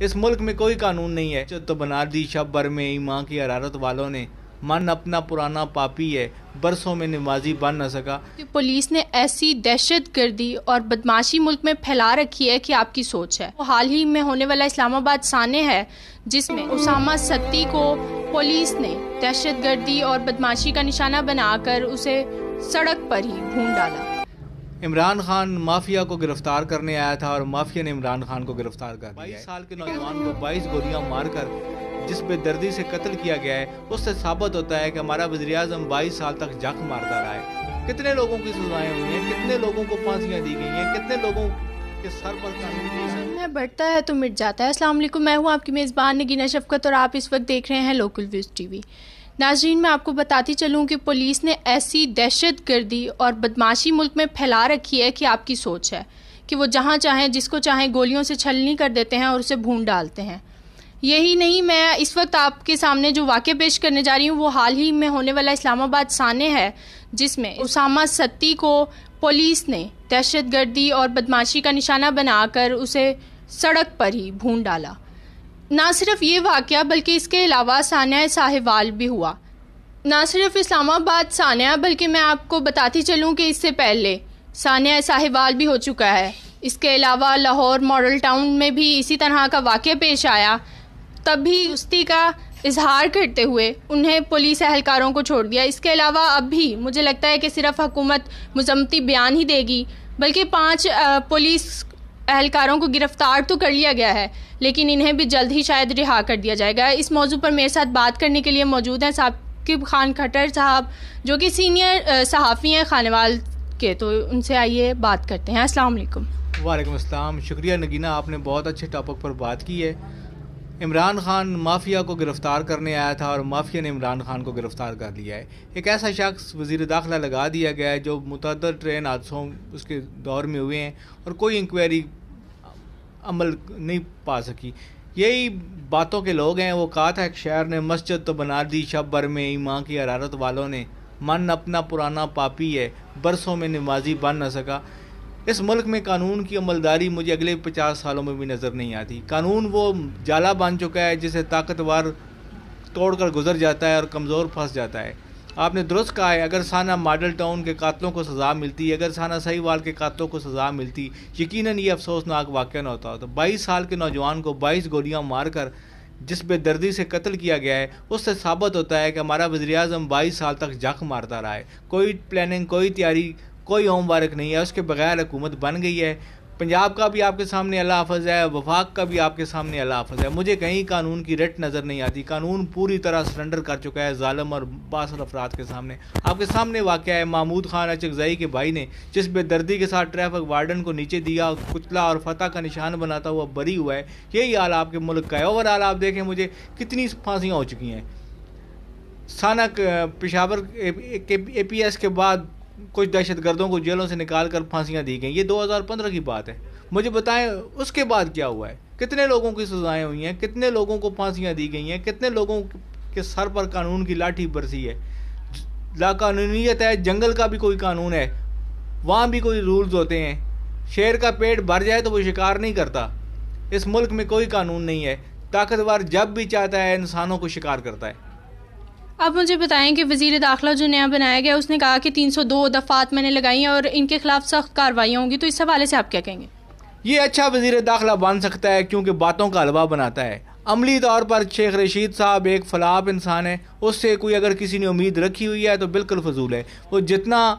اس ملک میں کوئی قانون نہیں ہے تو بنا دی شب بھر میں ایمان کی حرارت والوں نے، من اپنا پرانا پاپی ہے برسوں میں نمازی بن نہ سکا۔ پولیس نے ایسی دہشت گردی اور بدماشی ملک میں پھیلا رکھی ہے کہ آپ کی سوچ ہے۔ حال ہی میں ہونے والا اسلام آباد سانحہ ہے جس میں اسامہ ستی کو پولیس نے دہشت گردی اور بدماشی کا نشانہ بنا کر اسے سڑک پر ہی بھون ڈالا۔ عمران خان مافیا کو گرفتار کرنے آیا تھا اور مافیا نے عمران خان کو گرفتار کر لیا۔ 22 سال کے نوجوان کو 22 گولیاں مار کر جس بے دردی سے قتل کیا گیا ہے، اس سے ثابت ہوتا ہے کہ ہمارا وزیر اعظم 22 سال تک جھک مارتا رہا ہے۔ کتنے لوگوں کی سزائیں ہوئی ہیں، کتنے لوگوں کو پھانسیاں دی گئی ہیں، کتنے لوگوں کے سر پر میں بڑھتا ہے تو مٹ جاتا ہے۔ السلام علیکم، میں ہوں آپ کی میزبان نگینہ شفقت اور آپ اس وقت دیکھ رہے ہیں لوکل ویوز ٹی وی۔ ناظرین، میں آپ کو بتاتی چلوں کہ پولیس نے ایسی دہشت گردی اور بدماشی ملک میں پھیلا رکھی ہے کہ آپ کی سوچ ہے کہ وہ جہاں چاہیں جس کو چاہیں گولیوں سے چھلنی کر دیتے ہیں اور اسے بھون ڈالتے ہیں۔ یہی نہیں، میں اس وقت آپ کے سامنے جو واقعہ پیش کرنے جا رہی ہوں وہ حال ہی میں ہونے والا اسلام آباد سانحہ ہے جس میں اسامہ ستی کو پولیس نے دہشت گردی اور بدماشی کا نشانہ بنا کر اسے سڑک پر ہی بھون ڈالا۔ نہ صرف یہ واقعہ بلکہ اس کے علاوہ سانحہ ساہیوال بھی ہوا۔ نہ صرف اسلام آباد سانحہ بلکہ میں آپ کو بتاتی چلوں کہ اس سے پہلے سانحہ ساہیوال بھی ہو چکا ہے۔ اس کے علاوہ لاہور ماڈل ٹاؤن میں بھی اسی طرح کا واقعہ پیش آیا، تب بھی سستی کا اظہار کرتے ہوئے انہیں پولیس اہلکاروں کو چھوڑ دیا۔ اس کے علاوہ اب بھی مجھے لگتا ہے کہ صرف حکومت مذمتی بیان ہی دے گی، بلکہ 5 پولیس اہلکاروں کو گرفتار تو کر لیا گیا ہے لیکن انہیں بھی جلد ہی شاید رہا کر دیا جائے گا۔ اس موضوع پر میرے ساتھ بات کرنے کے لیے موجود ہیں ثاقب خان کھٹر صاحب، جو کہ سینئر صحافی ہیں خانوال کے، تو ان سے آئیے بات کرتے ہیں۔ السلام علیکم۔ وعلیکم السلام، شکریہ نگینہ، آپ نے بہت اچھے ٹاپک پر بات کی ہے۔ عمران خان مافیا کو گرفتار کرنے آیا تھا اور مافیا نے عمران خان کو گرفتار کر لیا ہے۔ ایک ایسا شخص وزیر داخلہ لگا دیا گیا ہے جو متعدد ٹرین حادثوں اس کے دور میں ہوئے ہیں اور کوئی انکوائری عمل نہیں پا سکی۔ یہی باتوں کے لوگ ہیں۔ وہ کہا تھا ایک شاعر نے، مسجد تو بنا دی شب بھر میں ایمان کی حرارت والوں نے، من اپنا پرانا پاپی ہے برسوں میں نمازی بن نہ سکا۔ اس ملک میں قانون کی عملداری مجھے اگلے 50 سالوں میں بھی نظر نہیں آتی۔ قانون وہ جالا بن چکا ہے جسے طاقتور توڑ کر گزر جاتا ہے اور کمزور پھنس جاتا ہے۔ آپ نے درست کہا ہے، اگر سانحہ ماڈل ٹاؤن کے قاتلوں کو سزا ملتی، اگر سانحہ ساہیوال کے قاتلوں کو سزا ملتی، یقیناً یہ افسوسناک واقعہ نہ ہوتا۔ تو 22 سال کے نوجوان کو 22 گولیاں مار کر جس بے دردی سے قتل کیا گیا ہے، اس سے ثابت ہوتا ہے کہ ہمارا وزیر اعظم 22 سال تک جھک مارتا رہا ہے۔ کوئی پلاننگ، کوئی تیاری، کوئی ہوم ورک نہیں ہے، اس کے بغیر حکومت بن گئی ہے۔ پنجاب کا بھی آپ کے سامنے اللہ حافظ ہے، وفاق کا بھی آپ کے سامنے اللہ حافظ ہے۔ مجھے کہیں قانون کی رٹ نظر نہیں آتی۔ قانون پوری طرح سرنڈر کر چکا ہے ظالم اور باثر افراد کے سامنے۔ آپ کے سامنے واقعہ ہے محمود خان اچکزئی کے بھائی نے جس بے دردی کے ساتھ ٹریفک وارڈن کو نیچے دیا، کچلا اور فتح کا نشان بناتا ہوا بری ہوا ہے۔ یہی حال آپ کے ملک کا ہے۔ اوورآل آپ دیکھیں مجھے کتنی پھانسیاں ہو چکی ہیں۔ سانحہ پشاور اے پی ایس کے بعد کچھ دہشت گردوں کو جیلوں سے نکال کر پھانسیاں دی گئیں۔ یہ 2015 کی بات ہے۔ مجھے بتائیں اس کے بعد کیا ہوا ہے، کتنے لوگوں کی سزائیں ہوئی ہیں، کتنے لوگوں کو پھانسیاں دی گئی ہیں، کتنے لوگوں کے سر پر قانون کی لاٹھی برسی ہے۔ لاقانونیت ہے، جنگل کا بھی کوئی قانون ہے، وہاں بھی کوئی رولز ہوتے ہیں۔ شیر کا پیٹ بھر جائے تو وہ شکار نہیں کرتا۔ اس ملک میں کوئی قانون نہیں ہے۔ طاقتور جب بھی چاہتا ہے انسانوں کو شکار کرتا ہے۔ آپ مجھے بتائیں کہ وزیر داخلہ جو نیا بنایا گیا اس نے کہا کہ 302 دفعات میں نے لگائی ہیں اور ان کے خلاف سخت کارروائیاں ہوں گی، تو اس حوالے سے آپ کیا کہیں گے؟ یہ اچھا وزیر داخلہ بن سکتا ہے کیونکہ باتوں کا حلوہ بناتا ہے۔ عملی طور پر شیخ رشید صاحب ایک فلاب انسان ہے، اس سے کوئی اگر کسی نے امید رکھی ہوئی ہے تو بالکل فضول ہے۔ وہ جتنا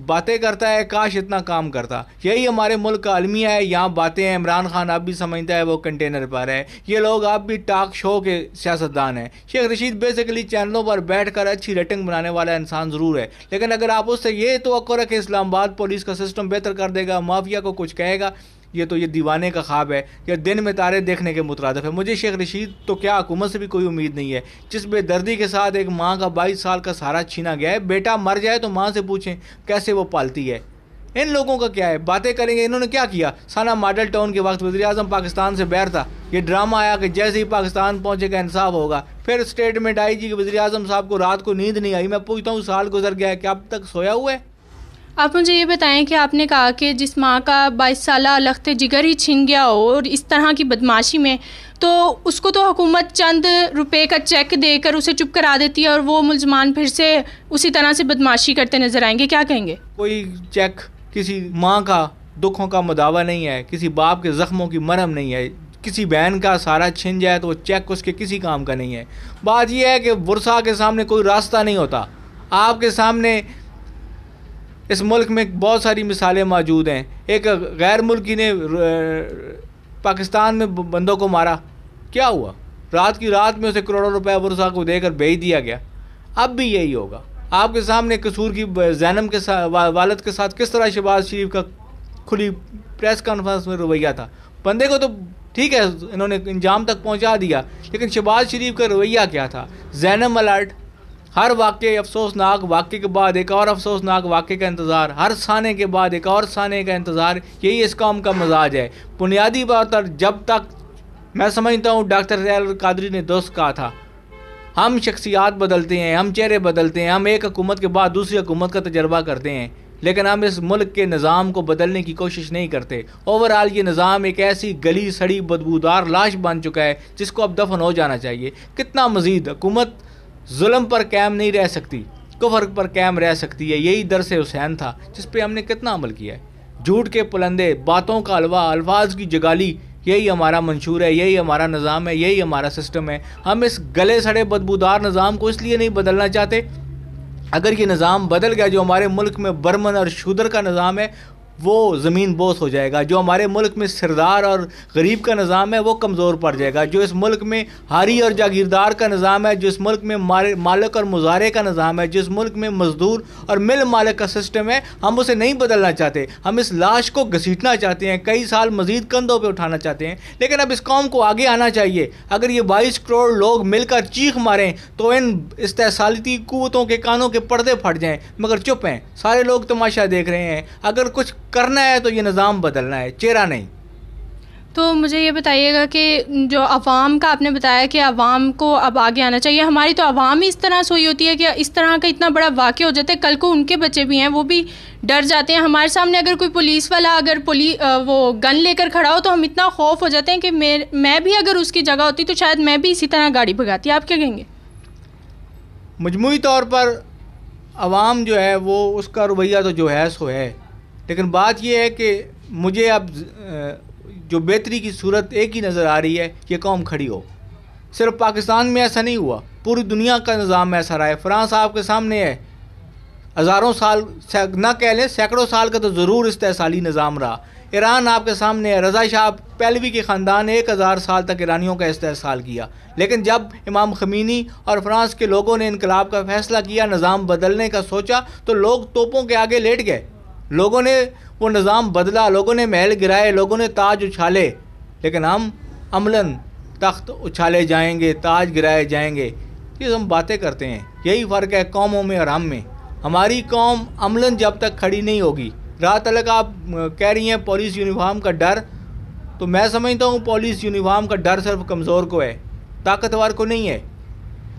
باتیں کرتا ہے کاش اتنا کام کرتا۔ یہی ہمارے ملک کا المیہ ہے، یہاں باتیں ہیں۔ عمران خان اب بھی سمجھتا ہے وہ کنٹینر پر ہے۔ یہ لوگ اب بھی ٹاک شو کے سیاستدان ہیں۔ شیخ رشید بیسیکلی چینلوں پر بیٹھ کر اچھی ریٹنگ بنانے والا انسان ضرور ہے، لیکن اگر آپ اس سے یہ توقع رکھیں اسلام آباد پولیس کا سسٹم بہتر کر دے گا، مافیا کو کچھ کہے گا، یہ دیوانے کا خواب ہے، یا دن میں تارے دیکھنے کے مترادف ہے۔ مجھے شیخ رشید تو کیا حکومت سے بھی کوئی امید نہیں ہے۔ جس بے دردی کے ساتھ ایک ماں کا 22 سال کا سہارا چھینا گیا ہے، بیٹا مر جائے تو ماں سے پوچھیں کیسے وہ پالتی ہے۔ ان لوگوں کا کیا ہے، باتیں کریں گے۔ انہوں نے کیا کیا؟ سانحہ ماڈل ٹاؤن کے وقت وزیر اعظم پاکستان سے باہر تھا، یہ ڈرامہ آیا کہ جیسے ہی پاکستان پہنچے گا انصاف ہوگا۔ پھر اسٹیٹمنٹ آئی جی کہ وزیر اعظم صاحب کو رات کو نیند نہیں آئی۔ میں پوچھتا ہوں سال گزر گیا ہے، کیا اب تک سویا ہوا ہے؟ آپ مجھے یہ بتائیں کہ آپ نے کہا کہ جس ماں کا 22 سالہ لخت جگر ہی چھن گیا ہو اور اس طرح کی بدماشی میں، تو اس کو تو حکومت چند روپے کا چیک دے کر اسے چپ کرا دیتی ہے اور وہ ملزمان پھر سے اسی طرح سے بدماشی کرتے نظر آئیں گے. کیا کہیں گے؟ کوئی چیک کسی ماں کا دکھوں کا مداوع نہیں ہے، کسی باپ کے زخموں کی مرہم نہیں ہے. کسی بہن کا سارا چھن جائے تو وہ چیک اس کے کسی کام کا نہیں ہے. بات یہ ہے کہ ورثہ کے سامنے کوئی راستہ نہیں ہوتا. آپ کے سامنے اس ملک میں بہت ساری مثالیں موجود ہیں. ایک غیر ملکی نے پاکستان میں بندوں کو مارا، کیا ہوا؟ رات کی رات میں اسے کروڑوں روپے ورثہ کو دے کر بھیج دیا گیا. اب بھی یہی ہوگا. آپ کے سامنے قصور کی زینب کے والد کے ساتھ کس طرح شہباز شریف کا کھلی پریس کانفرنس میں رویہ تھا. بندے کو تو ٹھیک ہے انہوں نے انجام تک پہنچا دیا، لیکن شہباز شریف کا رویہ کیا تھا؟ زینب الرٹ، ہر واقعے افسوسناک واقعے کے بعد ایک اور افسوسناک واقعے کا انتظار، ہر سانے کے بعد ایک اور سانے کا انتظار. یہی اس قوم کا مزاج ہے. بنیادی طور پر جب تک میں سمجھتا ہوں ڈاکٹر ریال القادری نے درست کہا تھا، ہم شخصیات بدلتے ہیں، ہم چہرے بدلتے ہیں، ہم ایک حکومت کے بعد دوسری حکومت کا تجربہ کرتے ہیں، لیکن ہم اس ملک کے نظام کو بدلنے کی کوشش نہیں کرتے. اوورآل یہ نظام ایک ایسی گلی سڑی بدبودار لاش بن چکا ہے جس کو اب دفن ہو جانا چاہیے. کتنا مزید حکومت ظلم پر قائم نہیں رہ سکتی، کفر پر قائم رہ سکتی ہے. یہی درس حسین تھا جس پہ ہم نے کتنا عمل کیا ہے. جھوٹ کے پلندے، باتوں کا حلوہ، الفاظ کی جگالی، یہی ہمارا منشور ہے، یہی ہمارا نظام ہے، یہی ہمارا سسٹم ہے. ہم اس گلے سڑے بدبودار نظام کو اس لیے نہیں بدلنا چاہتے. اگر یہ نظام بدل گیا، جو ہمارے ملک میں برمن اور شودر کا نظام ہے وہ زمین بوس ہو جائے گا. جو ہمارے ملک میں سردار اور غریب کا نظام ہے وہ کمزور پڑ جائے گا. جو اس ملک میں ہاری اور جاگیردار کا نظام ہے، جو اس ملک میں مالک اور مزارے کا نظام ہے، جس ملک میں مزدور اور مل مالک کا سسٹم ہے، ہم اسے نہیں بدلنا چاہتے. ہم اس لاش کو گھسیٹنا چاہتے ہیں، کئی سال مزید کندھوں پہ اٹھانا چاہتے ہیں. لیکن اب اس قوم کو آگے آنا چاہیے. اگر یہ 22 کروڑ لوگ مل کر چیخ ماریں تو ان استحصالیتی قوتوں کے کانوں کے پردے پھٹ جائیں، مگر چپ ہیں. سارے لوگ تماشا دیکھ رہے ہیں. اگر کچھ کرنا ہے تو یہ نظام بدلنا ہے، چہرہ نہیں. تو مجھے یہ بتائیے گا کہ جو عوام کا آپ نے بتایا کہ عوام کو اب آگے آنا چاہیے، ہماری تو عوام ہی اس طرح سوئی ہوتی ہے کہ اس طرح کا اتنا بڑا واقعہ ہو جاتا ہے، کل کو ان کے بچے بھی ہیں وہ بھی ڈر جاتے ہیں. ہمارے سامنے اگر کوئی پولیس والا اگر وہ گن لے کر کھڑا ہو تو ہم اتنا خوف ہو جاتے ہیں کہ میں بھی اگر اس کی جگہ ہوتی تو شاید میں بھی اسی طرح گاڑی بھگاتی. آپ کیا کہیں گے؟ مجموعی طور پر عوام جو ہے وہ اس کا رویہ تو جو ہے سو ہے، لیکن بات یہ ہے کہ مجھے اب جو بہتری کی صورت ایک ہی نظر آ رہی ہے، یہ قوم کھڑی ہو. صرف پاکستان میں ایسا نہیں ہوا، پوری دنیا کا نظام ایسا رہا ہے. فرانس آپ کے سامنے ہے، ہزاروں سال نہ کہہ لیں سینکڑوں سال کا تو ضرور استحصالی نظام رہا. ایران آپ کے سامنے ہے، رضا شاہ پہلوی کے خاندان 1000 سال تک ایرانیوں کا استحصال کیا. لیکن جب امام خمینی اور فرانس کے لوگوں نے انقلاب کا فیصلہ کیا، نظام بدلنے کا سوچا، تو لوگ توپوں کے آگے لیٹ گئے. لوگوں نے وہ نظام بدلا، لوگوں نے محل گرائے، لوگوں نے تاج اچھالے. لیکن ہم عملاً تخت اچھالے جائیں گے، تاج گرائے جائیں گے. یہ ہم باتیں کرتے ہیں. یہی فرق ہے قوموں میں اور ہم میں. ہماری قوم عملاً جب تک کھڑی نہیں ہوگی. رات تلک آپ کہہ رہی ہیں پولیس یونیفارم کا ڈر، تو میں سمجھتا ہوں پولیس یونیفارم کا ڈر صرف کمزور کو ہے، طاقتور کو نہیں ہے.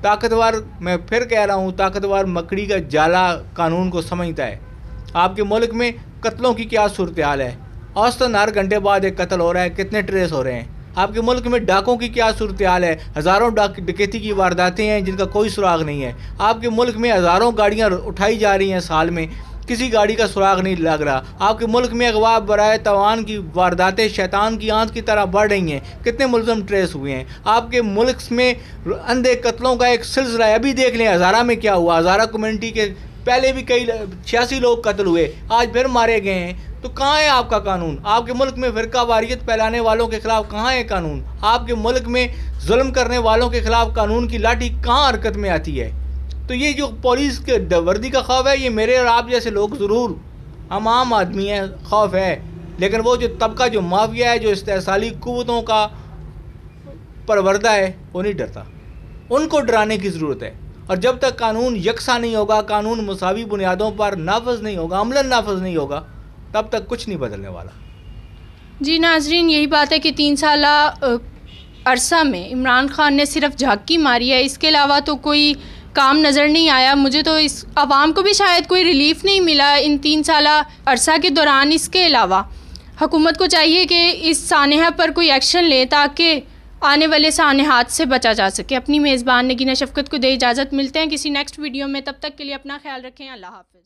طاقتور، میں پھر کہہ رہا ہوں، طاقتور مکڑی کا جالا قانون کو سمجھتا ہے. آپ کے ملک میں قتلوں کی کیا صورتحال ہے؟ اوسطاً ہر گھنٹے بعد ایک قتل ہو رہا ہے. کتنے ٹریس ہو رہے ہیں؟ آپ کے ملک میں ڈاکوں کی کیا صورتحال ہے؟ ہزاروں ڈکیتی کی وارداتیں ہیں جن کا کوئی سراغ نہیں ہے. آپ کے ملک میں ہزاروں گاڑیاں اٹھائی جا رہی ہیں سال میں، کسی گاڑی کا سراغ نہیں لگ رہا. آپ کے ملک میں اغوا برائے توان کی وارداتیں شیطان کی آنت کی طرح بڑھ رہی ہیں. کتنے ملزم ٹریس ہوئے ہیں؟ آپ کے ملک میں اندھے قتلوں کا ایک سلسلہ ہے. ابھی دیکھ لیں ہزارہ میں کیا ہوا. ہزارہ کمیونٹی کے پہلے بھی کئی 86 لوگ قتل ہوئے، آج پھر مارے گئے ہیں. تو کہاں ہے آپ کا قانون؟ آپ کے ملک میں فرقہ واریت پھیلانے والوں کے خلاف کہاں ہے قانون؟ آپ کے ملک میں ظلم کرنے والوں کے خلاف قانون کی لاٹھی کہاں حرکت میں آتی ہے؟ تو یہ جو پولیس کے وردی کا خوف ہے، یہ میرے اور آپ جیسے لوگ ضرور، ہم عام آدمی ہیں، خوف ہے. لیکن وہ جو طبقہ جو مافیا ہے، جو استحصالی قوتوں کا پروردہ ہے، وہ نہیں ڈرتا. ان کو ڈرانے کی ضرورت ہے. اور جب تک قانون یکساں نہیں ہوگا، قانون مساوی بنیادوں پر نافذ نہیں ہوگا، عملاً نافذ نہیں ہوگا، تب تک کچھ نہیں بدلنے والا. جی ناظرین، یہی بات ہے کہ 3 سالہ عرصہ میں عمران خان نے صرف جھانکی ماری ہے، اس کے علاوہ تو کوئی کام نظر نہیں آیا. مجھے تو اس عوام کو بھی شاید کوئی ریلیف نہیں ملا ان 3 سالہ عرصہ کے دوران. اس کے علاوہ حکومت کو چاہیے کہ اس سانحہ پر کوئی ایکشن لے تاکہ آنے والے سانحات سے بچا جا سکے. اپنی میزبان نگینہ شفقت کو دے اجازت. ملتے ہیں کسی نیکسٹ ویڈیو میں. تب تک کے لیے اپنا خیال رکھیں. اللہ حافظ.